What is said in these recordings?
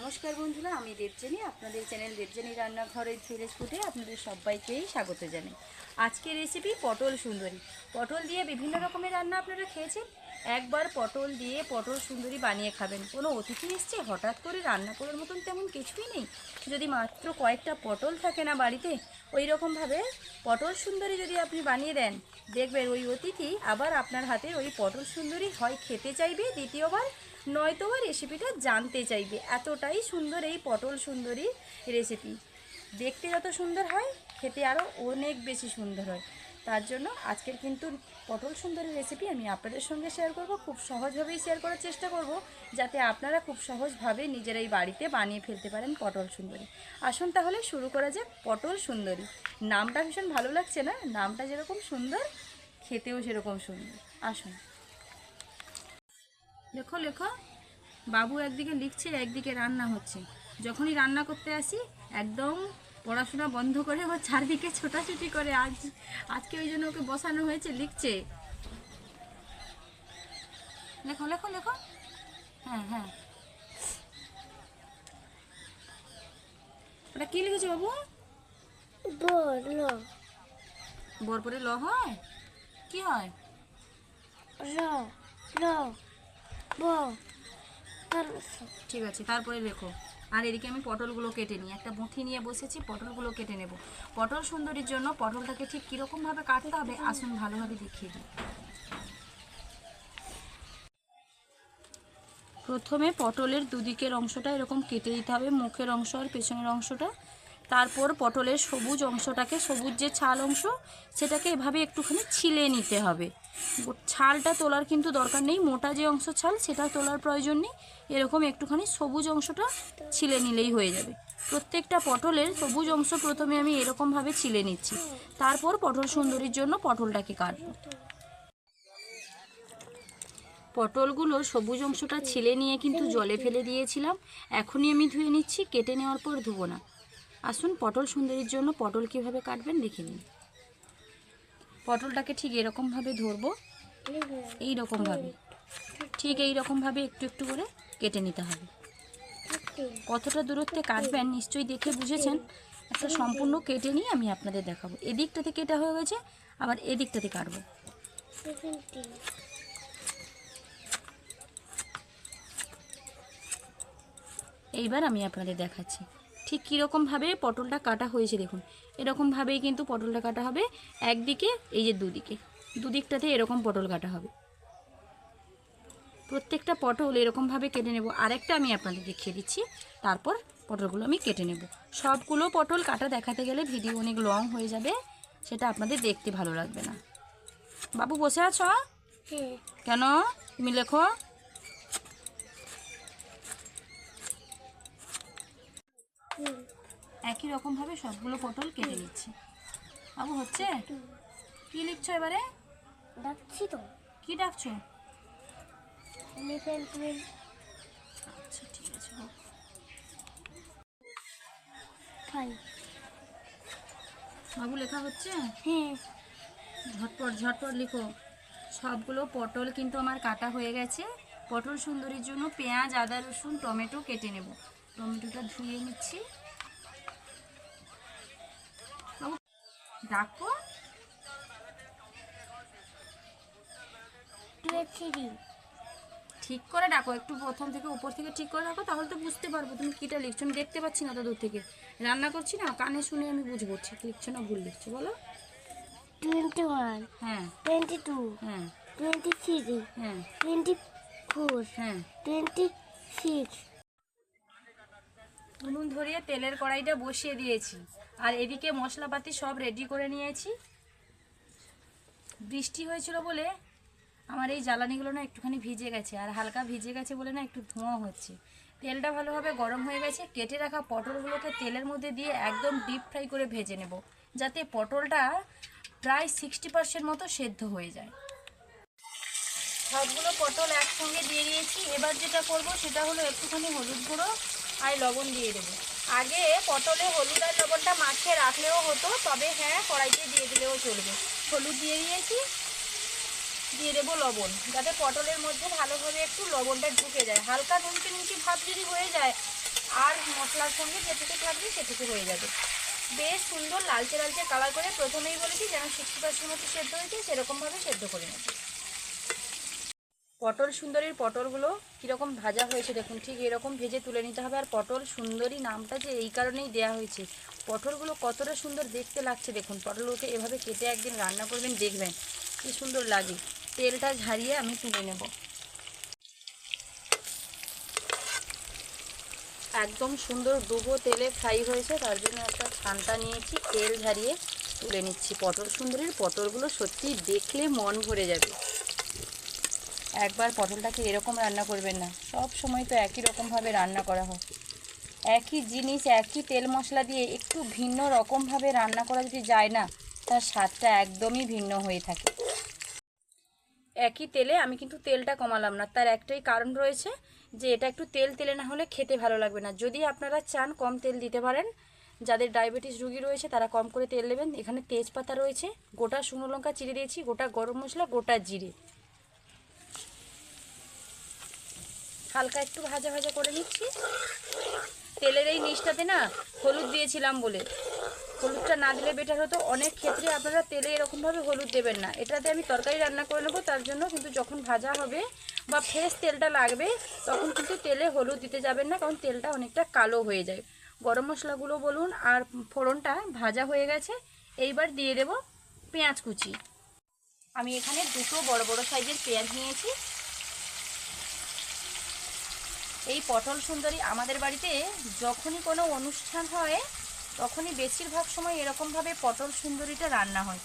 নমস্কার বন্ধুরা, আমি দেবযানী। আপনাদের চ্যানেল দেবযানী রান্নাঘরের ভিলেজ ফুডে আপনাদের সবাইকেই স্বাগত জানাই। আজকের রেসিপি পটল সুন্দরী। পটল দিয়ে বিভিন্ন রকমের রান্না আপনারা খেয়েছেন। একবার পটল দিয়ে পটল সুন্দরী বানিয়ে খাবেন। কোনো অতিথি এসছে, হঠাৎ করে রান্না করার মতন তেমন কিছুই নেই, যদি মাত্র কয়েকটা পটল থাকে না বাড়িতে, ওই রকমভাবে পটল সুন্দরী যদি আপনি বানিয়ে দেন, দেখবেন ওই অতিথি আবার আপনার হাতের ওই পটল সুন্দরী হয় খেতে চাইবে দ্বিতীয়বার, নয়তো বা রেসিপিটা জানতে চাইবে। এতটাই সুন্দর এই পটল সুন্দরী রেসিপি। দেখতে যত সুন্দর হয়, খেতে আরও অনেক বেশি সুন্দর হয়। তার জন্য আজকের কিন্তু পটল সুন্দরী রেসিপি আমি আপনাদের সঙ্গে শেয়ার করব। খুব সহজভাবেই শেয়ার করার চেষ্টা করব, যাতে আপনারা খুব সহজভাবে নিজেরাই বাড়িতে বানিয়ে ফেলতে পারেন পটল সুন্দরী। আসুন তাহলে শুরু করা যাক পটল সুন্দরী। নামটা ভীষণ ভালো লাগছে না? নামটা যেরকম সুন্দর, খেতেও সেরকম সুন্দর। আসুন, লেখো লেখো। বাবু একদিকে লিখছে, একদিকে রান্না হচ্ছে। যখনই রান্না করতে আসি একদম পড়াশোনা বন্ধ করে ও চারদিকে ছোটাছুটি করে। আজকে ওই জন্য ওকে বসানো হয়েছে, লিখছে। লেখো লেখো লেখো। হ্যাঁ হ্যাঁ, ওটা কি লিখেছে বাবু? বর পরে ল হয়? কি হয়? ঠিক আছে, তারপরে লেখো। আর এদিকে আমি পটলগুলো কেটে নিই। একটা মুঠি নিয়ে বসেছি, পটলগুলো কেটে নেব। পটল সুন্দরীর জন্য পটলটাকে ঠিক কীরকমভাবে কাটতে হবে আসুন ভালোভাবে দেখিয়ে দিই। প্রথমে পটলের দুদিকের অংশটা এরকম কেটে দিতে হবে, মুখের অংশ আর পেছনের অংশটা। তারপর পটলের সবুজ অংশটাকে, সবুজ যে ছাল অংশ, সেটাকে এভাবে একটুখানি ছিলে নিতে হবে। ছালটা তোলার কিন্তু দরকার নেই, মোটা যে অংশ ছাল সেটা তোলার প্রয়োজন নেই। এরকম একটুখানি সবুজ অংশটা ছিলে নিলেই হয়ে যাবে। প্রত্যেকটা পটলের সবুজ অংশ প্রথমে আমি এরকমভাবে ছিলে নিচ্ছি। তারপর পটল সুন্দরীর জন্য পটলটাকে কাটবো। পটলগুলো সবুজ অংশটা ছিলে নিয়ে কিন্তু জলে ফেলে দিয়েছিলাম, এখনই আমি ধুয়ে নিচ্ছি। কেটে নেওয়ার পর ধুবো না। আসুন পটল সুন্দরীর জন্য পটল কীভাবে কাটবেন দেখে নিন। পটলটাকে ঠিক এরকমভাবে ধরবো, এই রকমভাবে, ঠিক এই রকমভাবে একটু একটু করে কেটে নিতে হবে। কতটা দূরত্বে কাটবেন নিশ্চয়ই দেখে বুঝেছেন। একটা সম্পূর্ণ কেটে নিয়ে আমি আপনাদের দেখাবো। এদিকটাতে কেটে হয়ে গেছে, আবার এদিকটাতে কাটবো। এইবার আমি আপনাদের দেখাচ্ছি ঠিক কীরকমভাবে পটলটা কাটা হয়েছে। দেখুন, এরকমভাবেই কিন্তু পটলটা কাটা হবে। একদিকে, এই যে দুদিকটাতে এরকম পটল কাটা হবে। প্রত্যেকটা পটল এরকমভাবে কেটে নেব। আরেকটা আমি আপনাদের দেখিয়ে দিচ্ছি, তারপর পটলগুলো আমি কেটে নেব। সবগুলো পটল কাটা দেখাতে গেলে ভিডিও অনেক লং হয়ে যাবে, সেটা আপনাদের দেখতে ভালো লাগবে না। বাবু বসে আছো কেন? তুমি লেখো। একই রকমভাবে সবগুলো পটল কেটে নিচ্ছি। বাবু হচ্ছে? কি লিখছো এবারে? ডাকছি তো। কি ডাকছো? আচ্ছা ঠিক আছে। বাবু লেখা হচ্ছে? হ্যাঁ, ঝটপট ঝটপট লিখো। সবগুলো পটল কিন্তু আমার কাটা হয়ে গেছে। পটল সুন্দরীর জন্য পেঁয়াজ, আদা, রসুন, টমেটো কেটে নেব। টমেটোটা ধুয়ে নিচ্ছি। বাবু ডাকো। ঠিক করে ডাকো, একটু প্রথম থেকে উপর থেকে ঠিক করে ডাকো, তাহলে তো বুঝতে পারবো তুমি কীটা লিখছো। আমি দেখতে পাচ্ছি না তো দূর থেকে, রান্না করছি না, কানে শুনে আমি বুঝবো ঠিক লিখছো না ভুল লিখছো। বলো। 21, হ্যাঁ 22, হ্যাঁ 23, হ্যাঁ 24, হ্যাঁ 26। উনুন ধরিয়ে তেলের কড়াইটা বসিয়ে দিয়েছি, আর এদিকে মশলাপাতি সব রেডি করে নিয়েছি। বৃষ্টি হয়েছিল বলে আমার এই জ্বালানিগুলো না একটুখানি ভিজে গেছে, আর হালকা ভিজে গেছে বলে না একটু ধোঁয়া হচ্ছে। তেলটা ভালোভাবে গরম হয়ে গেছে। কেটে রাখা পটলগুলোকে তেলের মধ্যে দিয়ে একদম ডিপ ফ্রাই করে ভেজে নেব, যাতে পটলটা প্রায় 60% মতো সেদ্ধ হয়ে যায়। সবগুলো পটল একসঙ্গে দিয়ে দিয়েছি। এবার যেটা করব সেটা হলো একটুখানি হলুদ গুঁড়ো আর লবণ দিয়ে দেবো। আগে পটলে হলুদ আর লবণটা মাখিয়ে রাখলেও হতো, তবে হ্যাঁ কড়াইতে দিয়ে দিলেও চলবে। হলুদ দিয়ে দিয়েছি, দিয়ে দেবো লবণ, যাতে পটলের মধ্যে ভালোভাবে একটু লবণটা ঢুকে যায়। হালকা নুনকি নুনকি ভাব যদি হয়ে যায় আর মশলার সঙ্গে যেটুকু থাকবে সেটুকু হয়ে যাবে। বেশ সুন্দর লালচে লালচে কালার করে প্রথমেই বলেছি যেন 60% মতো সেদ্ধ হয়েছে সেরকমভাবে সেদ্ধ করে নেব। পটল সুন্দরীর পটলগুলো কীরকম ভাজা হয়েছে দেখুন, ঠিক এরকম ভেজে তুলে নিতে হবে। আর পটল সুন্দরী নামটা যে এই কারণেই দেয়া হয়েছে, পটলগুলো কতটা সুন্দর দেখতে লাগছে দেখুন। পটলগুলোকে এভাবে কেটে একদিন রান্না করবেন, দেখবেন কি সুন্দর লাগে। তেলটা ঝারিয়ে আমি তুলে নেব। একদম সুন্দর ডুবো তেলে ফ্রাই হয়েছে, তার জন্য একটা ছানটা নিয়েছি, তেল ঝারিয়ে তুলে নিচ্ছি। পটল সুন্দরীর পটলগুলো সত্যি দেখলে মন ভরে যাবে। একবার পটলটাকে এরকম রান্না করবেন না, সব সময় তো একই রকমভাবে রান্না করা হয়। একই জিনিস একই তেল মশলা দিয়ে একটু ভিন্ন রকমভাবে রান্না করা যদি যায় না, তার স্বাদটা একদমই ভিন্ন হয়ে থাকে। একই তেলে আমি কিন্তু তেলটা কমালাম না, তার একটাই কারণ রয়েছে যে এটা একটু তেল তেলে না হলে খেতে ভালো লাগবে না। যদি আপনারা চান কম তেল দিতে পারেন, যাদের ডায়াবেটিস রোগী রয়েছে তারা কম করে তেল দেবেন। এখানে তেজপাতা রয়েছে, গোটা শুকনো লঙ্কা চিড়ে দিয়েছি, গোটা গরম মশলা, গোটা জিরে, হালকা একটু ভাজা ভাজা করে নিচ্ছি। তেলের এই নিচটাতে না হলুদ দিয়েছিলাম বলে, হলুদটা না দিলে বেটার হতো। অনেক ক্ষেত্রে আপনারা তেলে এরকমভাবে হলুদ দেবেন না, এটাতে আমি তরকারি রান্না করে নেবো তার জন্য। কিন্তু যখন ভাজা হবে বা ফ্রেশ তেলটা লাগবে তখন কিন্তু তেলে হলুদ দিতে যাবেন না, কারণ তেলটা অনেকটা কালো হয়ে যায়। গরম মশলাগুলো বলুন আর ফোড়নটা ভাজা হয়ে গেছে। এইবার দিয়ে দেব পেঁয়াজ কুচি। আমি এখানে দুটো বড় বড় সাইজের পেঁয়াজ নিয়েছি। এই পটল সুন্দরী আমাদের বাড়িতে যখনই কোনো অনুষ্ঠান হয় তখনই বেশিরভাগ সময় এরকমভাবে পটল সুন্দরীটা রান্না হয়।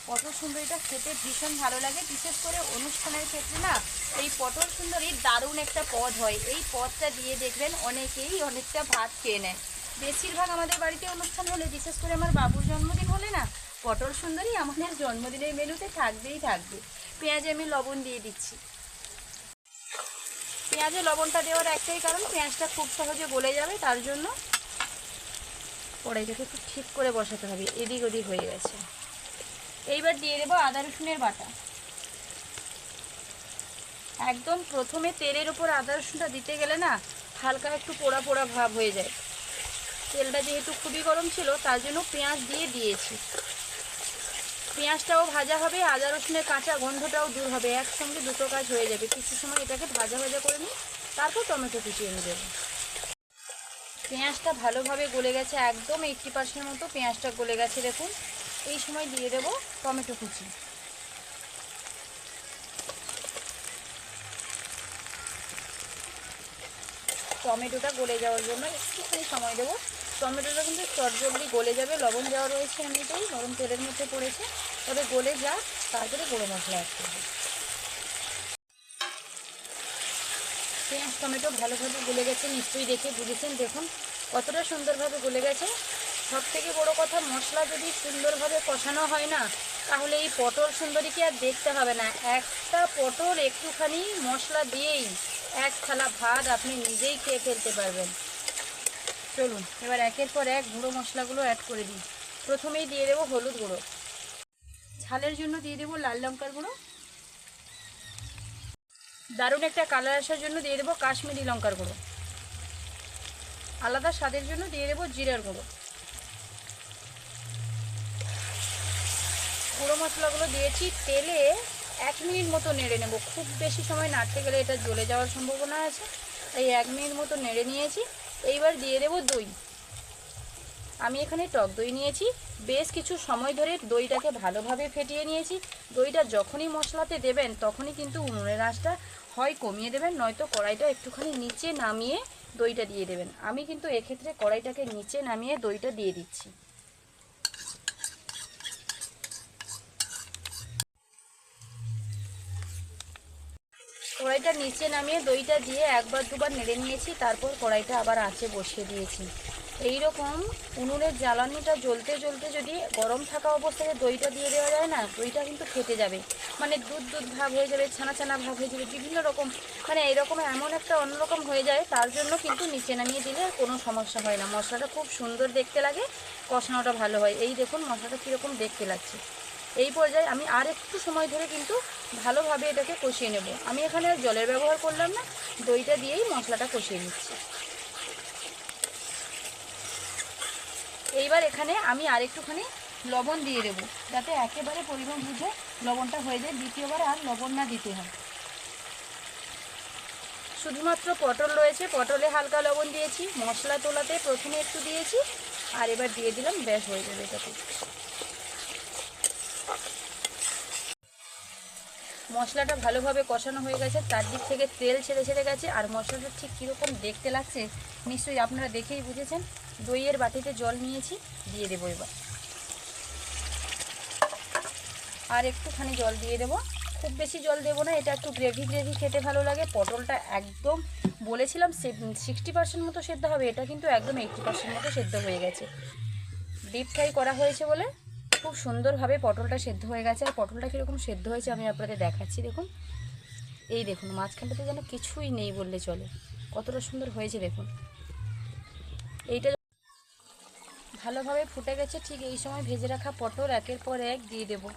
পটল সুন্দরীটা খেতে ভীষণ ভালো লাগে, বিশেষ করে অনুষ্ঠানের ক্ষেত্রে না এই পটল সুন্দরীর দারুণ একটা পদ হয়। এই পদটা দিয়ে দেখবেন অনেকেই অনেকটা ভাত খেয়ে নেয়। বেশিরভাগ আমাদের বাড়িতে অনুষ্ঠান হলে, বিশেষ করে আমার বাবুর জন্মদিন হলে না, পটল সুন্দরী আমাদের জন্মদিনের মেনুতে থাকবেই থাকবে। পেঁয়াজে আমি লবণ দিয়ে দিচ্ছি। পেঁয়াজে লবণটা দেওয়ার একটাই কারণ, পেঁয়াজটা খুব সহজে গলে যাবে, তার জন্য। কড়াইটাকে একটু ঠিক করে বসাতে হবে, এদিক ওদিক হয়ে গেছে। এইবার দিয়ে দেবো আদা রসুনের বাটা। একদম প্রথমে তেলের উপর আদা রসুনটা দিতে গেলে না হালকা একটু পোড়া পোড়া ভাব হয়ে যায়। তেলটা যেহেতু খুবই গরম ছিল তার জন্য পেঁয়াজ দিয়ে দিয়েছি। পেঁয়াজটাও ভাজা হবে, আদা রসুনের কাঁচা গন্ধটাও দূর হবে, একসঙ্গে দুটো কাজ হয়ে যাবে। কিছু সময় এটাকে ভাজা ভাজা করে নিই, তারপর টমেটো কুচিয়ে নিয়ে দেবো। পেঁয়াজটা ভালোভাবে গলে গেছে, একদম 80% মতো পেঁয়াজটা গলে গেছে দেখুন। এই সময় দিয়ে দেবো টমেটো কুচি। টমেটোটা গলে যাওয়ার জন্য একটুখানি সময় দেবো। টমেটোটা কিন্তু চটজলদি গলে যাবে, লবণ দেওয়া রয়েছে এমনিতেই, গরম তেলের মধ্যে পড়েছে। তবে গলে যাক, তারপরে গুঁড়ো মশলা অ্যাড করবো। পেঁয়াজ টমেটো ভালোভাবে গলে গেছে, নিশ্চয়ই দেখে বুঝেছেন। দেখুন কতটা সুন্দরভাবে গলে গেছে। সব থেকে বড়ো কথা, মশলা যদি সুন্দরভাবে কষানো হয় না, তাহলে এই পটল সুন্দরীকে আর দেখতে হবে না। একটা পটল একটুখানি মশলা দিয়েই এক থালা ভাত আপনি নিজেই খেয়ে ফেলতে পারবেন। চলুন এবার একের পর এক গুঁড়ো মশলাগুলো অ্যাড করে দিই। প্রথমেই দিয়ে দেবো হলুদ গুঁড়ো, ঝালের জন্য দিয়ে দেবো লাল লঙ্কার গুঁড়ো, দারুণ একটা কালার আসার জন্য দিয়ে দেবো কাশ্মীরি লঙ্কার গুঁড়ো, আলাদা স্বাদের জন্য দিয়ে দেবো জিরার গুঁড়ো। গুঁড়ো মশলাগুলো দিয়েছি, তেলে 1 মিনিট মতো নেড়ে নেব। খুব বেশি সময় নাড়তে গেলে এটা জ্বলে যাওয়ার সম্ভাবনা আছে, তাই 1 মিনিট মতো নেড়ে নিয়েছি। এইবার দিয়ে দেবো দই। আমি এখানে টক দই নিয়েছি। বেশ কিছু সময় ধরে দইটাকে ভালোভাবে ফেটিয়ে নিয়েছি। দইটা যখনই মশলাতে দেবেন তখনই কিন্তু উনুনের আঁচটা হয় কমিয়ে দেবেন, নয়তো কড়াইটা একটুখানি নিচে নামিয়ে দইটা দিয়ে দেবেন। আমি কিন্তু এক্ষেত্রে কড়াইটাকে নিচে নামিয়ে দইটা দিয়ে দিচ্ছি। কড়াইটা নিচে নামিয়ে দইটা দিয়ে একবার দুবার নেড়ে নিয়েছি, তারপর কড়াইটা আবার আঁচে বসিয়ে দিয়েছি। এই রকম উনুনের জ্বালানিটা জ্বলতে জ্বলতে যদি গরম থাকা অবস্থায় দইটা দিয়ে দেওয়া যায় না, দইটা কিন্তু ফেটে যাবে, মানে দুধ দুধ ভাব হয়ে যাবে, ছানা ছানা ভাব হয়ে যাবে, বিভিন্ন রকম, মানে এইরকম এমন একটা অন্যরকম হয়ে যায়। তার জন্য কিন্তু নিচে নামিয়ে দিলে কোনো সমস্যা হয় না, মশলাটা খুব সুন্দর দেখতে লাগে, কষানোটা ভালো হয়। এই দেখুন মশলাটা কীরকম দেখতে লাগছে। এই পর্যায়ে আমি আর একটু সময় ধরে কিন্তু ভালোভাবে এটাকে কষিয়ে নেব। আমি এখানে আর জলের ব্যবহার করলাম না, দইটা দিয়েই মশলাটা কষিয়ে নিচ্ছি। এইবার এখানে আমি আরেকটুখানি লবণ দিয়ে দেবো, যাতে একেবারে পরিমাণ বুঝে লবণটা হয়ে যায়, দ্বিতীয়বার আর লবণ না দিতে হয়। শুধুমাত্র পটল রয়েছে, পটলে হালকা লবণ দিয়েছি, মশলা তোলাতে প্রথমে একটু দিয়েছি, আর এবার দিয়ে দিলাম, ব্যাস হয়ে যাবে এটাতে। মশলাটা ভালোভাবে কষানো হয়ে গেছে, চারদিক থেকে তেল ছেড়ে ছেড়ে গেছে, আর মশলাটা ঠিক কীরকম দেখতে লাগছে নিশ্চয়ই আপনারা দেখেই বুঝেছেন। দইয়ের বাটিতে জল নিয়েছি, দিয়ে দেবো এবার, আর একটুখানি জল দিয়ে দেবো, খুব বেশি জল দেবো না, এটা একটু গ্রেভি গ্রেভি খেতে ভালো লাগে। পটলটা একদম বলেছিলাম 60% মতো সেদ্ধ হবে, এটা কিন্তু একদম 80% মতো সেদ্ধ হয়ে গেছে। ডিপ ফ্রাই করা হয়েছে বলে খুব সুন্দরভাবে পটলটা সেদ্ধ হয়ে গেছে। আর পটলটা কীরকম সেদ্ধ হয়েছে আমি আপনাদের দেখাচ্ছি, দেখুন। এই দেখুন, মাঝখানটাতে যেন কিছুই নেই বললে চলে, কতটা সুন্দর হয়েছে দেখুন। এইটা ভালোভাবে ফুটে গেছে, ঠিক এই সময় ভেজে রাখা পটল একের পর এক দিয়ে দেবো।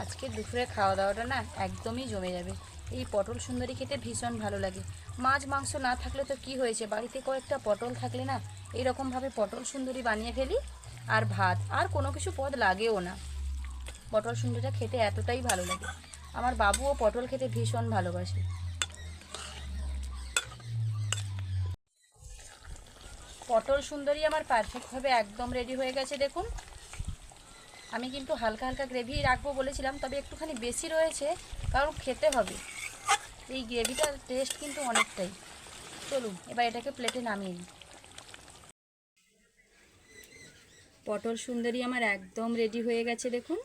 আজকে দুপুরে খাওয়া দাওয়াটা না একদমই জমে যাবে। এই পটল সুন্দরী খেতে ভীষণ ভালো লাগে। মাছ মাংস না থাকলে তো কি হয়েছে, বাড়িতে কয়েকটা পটল থাকলে না এইরকমভাবে পটল সুন্দরী বানিয়ে ফেলি, আর ভাত আর কোনো কিছু পদ লাগেও না। পটল সুন্দরীটা খেতে এতটাই ভালো লাগে। আমার বাবুও পটল খেতে ভীষণ ভালোবাসে। পটল সুন্দরী আমার পারফেক্টভাবে একদম রেডি হয়ে গেছে দেখুন। আমি কিন্তু হালকা হালকা গ্রেভি রাখবো বলেছিলাম, তবে একটুখানি বেশি রয়েছে, কারণ খেতে হবে। এই গ্রেভিটার টেস্ট কিন্তু অনেকটাই। চলুন এবার এটাকে প্লেটে নামিয়ে নিই। পটল সুন্দরী আমার একদম রেডি হয়ে গেছে দেখুন।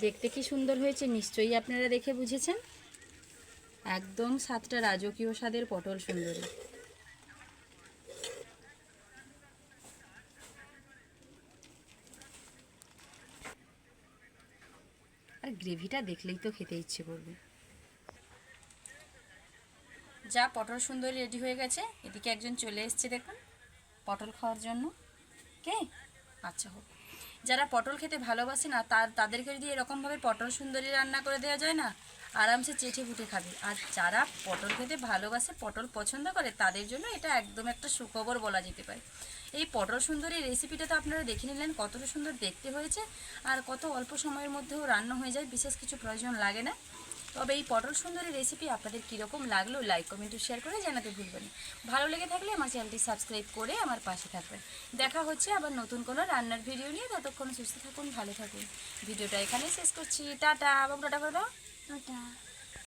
দেখতে কি সুন্দর হয়েছে নিশ্চয়ই আপনারা দেখে বুঝেছেন। একদম স্বাদটা রাজকীয় স্বাদের পটল সুন্দরী। আর গ্রেভিটা দেখলেই তো খেতে ইচ্ছে করবে। যা পটল সুন্দরী রেডি হয়ে গেছে, এদিকে একজন চলে এসছে দেখুন পটল খাওয়ার জন্য। কে? আচ্ছা হোক। যারা পটল খেতে ভালোবাসে না তাদেরকে যদি এরকমভাবে পটল সুন্দরী রান্না করে দেওয়া যায় না, আরামসে চেটে ফুটে খাবে। আর যারা পটল খেতে ভালোবাসে, পটল পছন্দ করে, তাদের জন্য এটা একদম একটা সুখবর বলা যেতে পারে। এই পটল সুন্দরী রেসিপিটা তো আপনারা দেখে নিলেন কতটা সুন্দর দেখতে হয়েছে, আর কত অল্প সময়ের মধ্যেও রান্না হয়ে যায়, বিশেষ কিছু প্রয়োজন লাগে না। তবে এই পটল সুন্দরী রেসিপি আপনাদের কীরকম লাগলো লাইক কমেন্ট শেয়ার করে জানাতে ভুলবেন না। ভালো লেগে থাকলে আমার চ্যানেলটি সাবস্ক্রাইব করে আমার পাশে থাকবেন। দেখা হচ্ছে আবার নতুন কোনো রান্নার ভিডিও নিয়ে, ততক্ষণ সুস্থ থাকুন, ভালো থাকুন। ভিডিওটা এখানেই শেষ করছি। টাটা, বাবু টাটা করে দাও। টাটা।